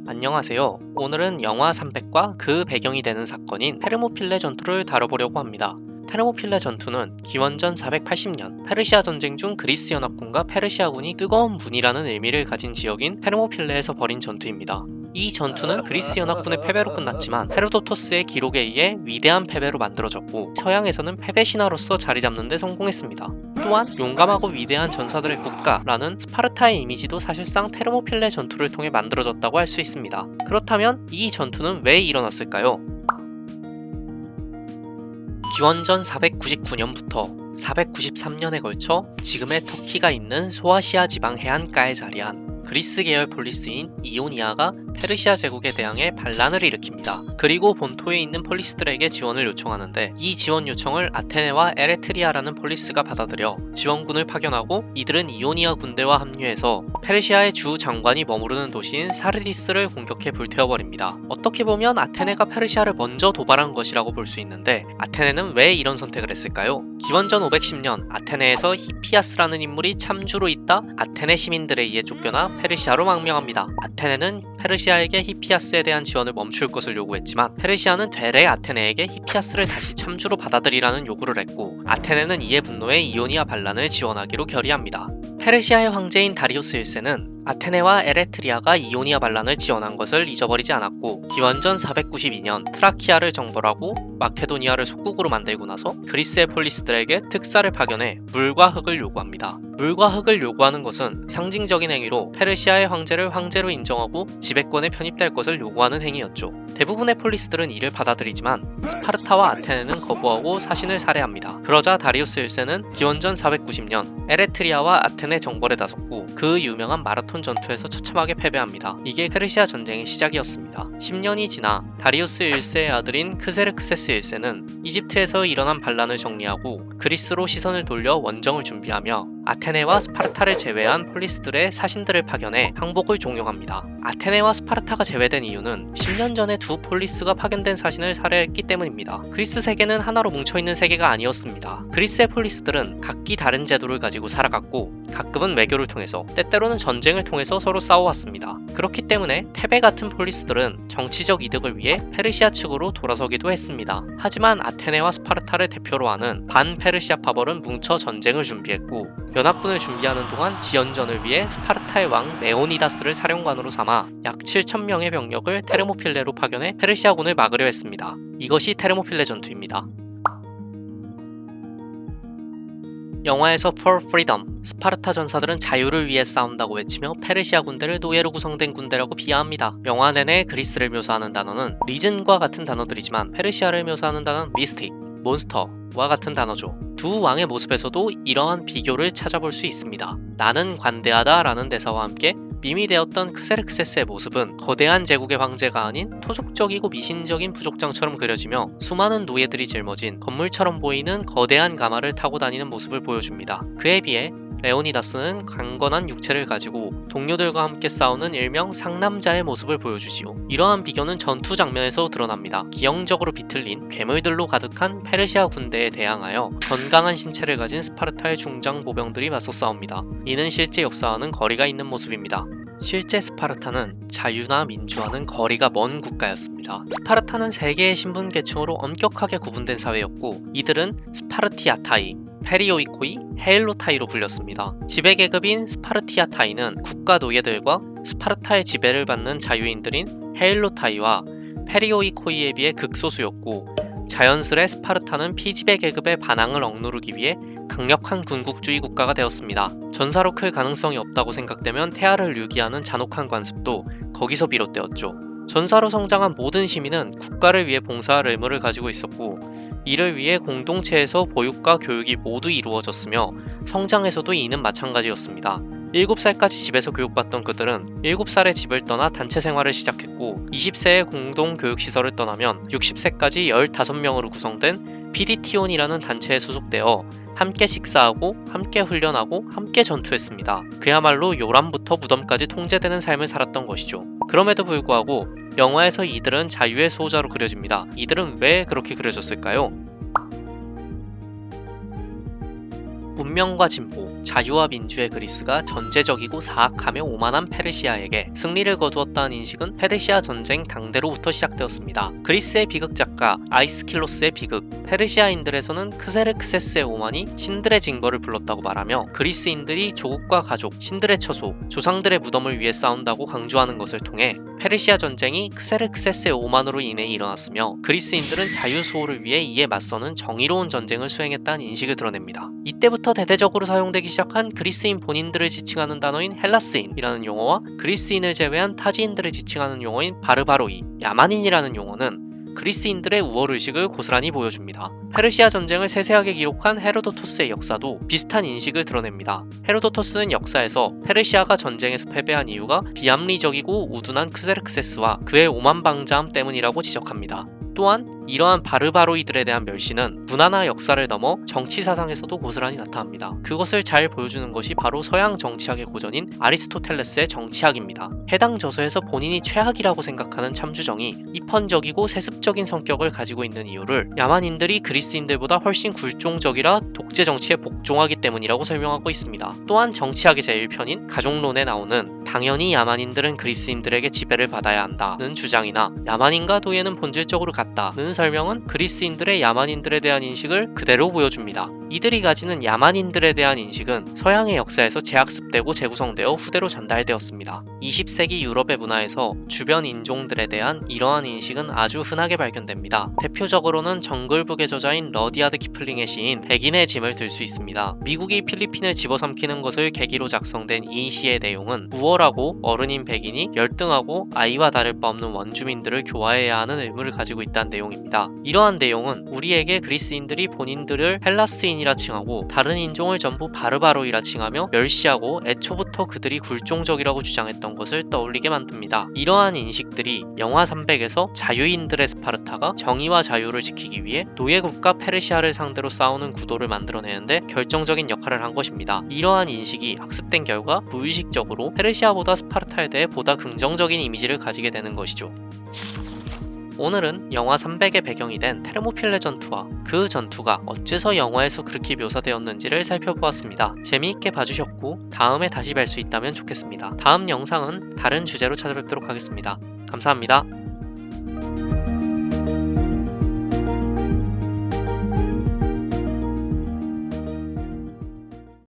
안녕하세요. 오늘은 영화 300과 그 배경이 되는 사건인 테르모필레 전투를 다뤄보려고 합니다. 테르모필레 전투는 기원전 480년 페르시아 전쟁 중 그리스 연합군과 페르시아군이 뜨거운 문이라는 의미를 가진 지역인 테르모필레에서 벌인 전투입니다. 이 전투는 그리스 연합군의 패배로 끝났지만 헤로도토스의 기록에 의해 위대한 패배로 만들어졌고 서양에서는 패배 신화로서 자리 잡는 데 성공했습니다. 또한 용감하고 위대한 전사들의 국가라는 스파르타의 이미지도 사실상 테르모필레 전투를 통해 만들어졌다고 할 수 있습니다. 그렇다면 이 전투는 왜 일어났을까요? 기원전 499년부터 493년에 걸쳐 지금의 터키가 있는 소아시아 지방 해안가에 자리한 그리스 계열 폴리스인 이오니아가 페르시아 제국에 대항해 반란을 일으킵니다. 그리고 본토에 있는 폴리스들에게 지원을 요청하는데 이 지원 요청을 아테네와 에레트리아라는 폴리스가 받아들여 지원군을 파견하고 이들은 이오니아 군대와 합류해서 페르시아의 주 장관이 머무르는 도시인 사르디스를 공격해 불태워버립니다. 어떻게 보면 아테네가 페르시아를 먼저 도발한 것이라고 볼 수 있는데 아테네는 왜 이런 선택을 했을까요? 기원전 510년 아테네에서 히피아스라는 인물이 참주로 있다 아테네 시민들에 의해 쫓겨나 페르시아로 망명합니다. 아테네는 페르시아에게 히피아스에 대한 지원을 멈출 것을 요구했지만 페르시아는 되레 아테네에게 히피아스를 다시 참주로 받아들이라는 요구를 했고 아테네는 이에 분노해 이오니아 반란을 지원하기로 결의합니다. 페르시아의 황제인 다리우스 1세는 아테네와 에레트리아가 이오니아 반란을 지원한 것을 잊어버리지 않았고 기원전 492년 트라키아를 정벌하고 마케도니아를 속국으로 만들고 나서 그리스의 폴리스들에게 특사를 파견해 물과 흙을 요구합니다. 물과 흙을 요구하는 것은 상징적인 행위로 페르시아의 황제를 황제로 인정하고 지배권에 편입될 것을 요구하는 행위였죠. 대부분의 폴리스들은 이를 받아들이지만 스파르타와 아테네는 거부하고 사신을 살해합니다. 그러자 다리우스 1세는 기원전 490년 에레트리아와 아테네 정벌에 나섰고 그 유명한 마라톤 전투에서 처참하게 패배합니다. 이게 페르시아 전쟁의 시작이었습니다. 10년이 지나 다리우스 1세의 아들인 크세르크세스 1세는 이집트에서 일어난 반란을 정리하고 그리스로 시선을 돌려 원정을 준비하며 아테네와 스파르타를 제외한 폴리스들의 사신들을 파견해 항복을 종용합니다. 아테네와 스파르타가 제외된 이유는 10년 전에 두 폴리스가 파견된 사신을 살해했기 때문입니다. 그리스 세계는 하나로 뭉쳐있는 세계가 아니었습니다. 그리스의 폴리스들은 각기 다른 제도를 가지고 살아갔고 가끔은 외교를 통해서 때때로는 전쟁을 통해서 서로 싸워왔습니다. 그렇기 때문에 테베 같은 폴리스들은 정치적 이득을 위해 페르시아 측으로 돌아서기도 했습니다. 하지만 아테네와 스파르타를 대표로 하는 반페르시아 파벌은 뭉쳐 전쟁을 준비했고 연합군을 준비하는 동안 지연전을 위해 스파르타의 왕 레오니다스를 사령관으로 삼아 약 7,000명의 병력을 테르모필레로 파견해 페르시아군을 막으려 했습니다. 이것이 테르모필레 전투입니다. 영화에서 For Freedom, 스파르타 전사들은 자유를 위해 싸운다고 외치며 페르시아 군대를 노예로 구성된 군대라고 비하합니다. 영화 내내 그리스를 묘사하는 단어는 리즌과 같은 단어들이지만 페르시아를 묘사하는 단어는 미스틱, 몬스터와 같은 단어죠. 두 왕의 모습에서도 이러한 비교를 찾아볼 수 있습니다. 나는 관대하다 라는 대사와 함께 밈이 되었던 크세르크세스의 모습은 거대한 제국의 황제가 아닌 토속적이고 미신적인 부족장처럼 그려지며 수많은 노예들이 짊어진 건물처럼 보이는 거대한 가마를 타고 다니는 모습을 보여줍니다. 그에 비해 레오니다스는 강건한 육체를 가지고 동료들과 함께 싸우는 일명 상남자의 모습을 보여주지요. 이러한 비교는 전투 장면에서 드러납니다. 기형적으로 비틀린 괴물들로 가득한 페르시아 군대에 대항하여 건강한 신체를 가진 스파르타의 중장 보병들이 맞서 싸웁니다. 이는 실제 역사와는 거리가 있는 모습입니다. 실제 스파르타는 자유나 민주와는 거리가 먼 국가였습니다. 스파르타는 세 개의 신분 계층으로 엄격하게 구분된 사회였고 이들은 스파르티아타이, 페리오이코이, 헤일로타이로 불렸습니다. 지배계급인 스파르티아타이는 국가 노예들과 스파르타의 지배를 받는 자유인들인 헤일로타이와 페리오이코이에 비해 극소수였고 자연스레 스파르타는 피지배 계급의 반항을 억누르기 위해 강력한 군국주의 국가가 되었습니다. 전사로 클 가능성이 없다고 생각되면 태아를 유기하는 잔혹한 관습도 거기서 비롯되었죠. 전사로 성장한 모든 시민은 국가를 위해 봉사할 의무를 가지고 있었고 이를 위해 공동체에서 보육과 교육이 모두 이루어졌으며 성장에서도 이는 마찬가지였습니다. 7살까지 집에서 교육받던 그들은 7살에 집을 떠나 단체 생활을 시작했고 20세에 공동교육시설을 떠나면 60세까지 15명으로 구성된 PDT온이라는 단체에 소속되어 함께 식사하고 함께 훈련하고 함께 전투했습니다. 그야말로 요람부터 무덤까지 통제되는 삶을 살았던 것이죠. 그럼에도 불구하고 영화에서 이들은 자유의 수호자로 그려집니다. 이들은 왜 그렇게 그려졌을까요? 문명과 진보, 자유와 민주의 그리스가 전제적이고 사악하며 오만한 페르시아에게 승리를 거두었다는 인식은 페르시아 전쟁 당대로부터 시작되었습니다. 그리스의 비극 작가 아이스킬로스의 비극, 페르시아인들에서는 크세르크세스의 오만이 신들의 징벌을 불렀다고 말하며 그리스인들이 조국과 가족, 신들의 처소, 조상들의 무덤을 위해 싸운다고 강조하는 것을 통해 페르시아 전쟁이 크세르크세스의 오만으로 인해 일어났으며 그리스인들은 자유수호를 위해 이에 맞서는 정의로운 전쟁을 수행했다는 인식을 드러냅니다. 이때부터 대대적으로 사용되기 시작한 그리스인 본인들을 지칭하는 단어인 헬라스인이라는 용어와 그리스인을 제외한 타지인들을 지칭하는 용어인 바르바로이, 야만인이라는 용어는 그리스인들의 우월의식을 고스란히 보여줍니다. 페르시아 전쟁을 세세하게 기록한 헤로도토스의 역사도 비슷한 인식을 드러냅니다. 헤로도토스는 역사에서 페르시아가 전쟁에서 패배한 이유가 비합리적이고 우둔한 크세르크세스와 그의 오만방자함 때문이라고 지적합니다. 또한 이러한 바르바로이들에 대한 멸시는 문화나 역사를 넘어 정치 사상에서도 고스란히 나타납니다. 그것을 잘 보여주는 것이 바로 서양 정치학의 고전인 아리스토텔레스의 정치학입니다. 해당 저서에서 본인이 최악이라고 생각하는 참주정이 입헌적이고 세습적인 성격을 가지고 있는 이유를 야만인들이 그리스인들보다 훨씬 굴종적이라 독재 정치에 복종하기 때문이라고 설명하고 있습니다. 또한 정치학의 제1편인 가족론에 나오는 당연히 야만인들은 그리스인들에게 지배를 받아야 한다는 주장이나 야만인과 도예는 본질적으로 같다는 설명은 그리스인들의 야만인들에 대한 인식을 그대로 보여줍니다. 이들이 가지는 야만인들에 대한 인식은 서양의 역사에서 재학습되고 재구성되어 후대로 전달되었습니다. 20세기 유럽의 문화에서 주변 인종들에 대한 이러한 인식은 아주 흔하게 발견됩니다. 대표적으로는 정글북의 저자인 러디아드 키플링의 시인 백인의 짐을 들 수 있습니다. 미국이 필리핀을 집어삼키는 것을 계기로 작성된 이 시의 내용은 우월하고 어른인 백인이 열등하고 아이와 다를 바 없는 원주민들을 교화해야 하는 의무를 가지고 있다는 내용입니다. 이러한 내용은 우리에게 그리스인들이 본인들을 헬라스인이라 칭하고 다른 인종을 전부 바르바로이라 칭하며 멸시하고 애초부터 그들이 굴종적이라고 주장했던 것을 떠올리게 만듭니다. 이러한 인식들이 영화 300에서 자유인들의 스파르타가 정의와 자유를 지키기 위해 노예국가 페르시아를 상대로 싸우는 구도를 만들어내는데 결정적인 역할을 한 것입니다. 이러한 인식이 학습된 결과 무의식적으로 페르시아보다 스파르타에 대해 보다 긍정적인 이미지를 가지게 되는 것이죠. 오늘은 영화 300의 배경이 된 테르모필레 전투와 그 전투가 어째서 영화에서 그렇게 묘사되었는지를 살펴보았습니다. 재미있게 봐주셨고 다음에 다시 뵐 수 있다면 좋겠습니다. 다음 영상은 다른 주제로 찾아뵙도록 하겠습니다. 감사합니다.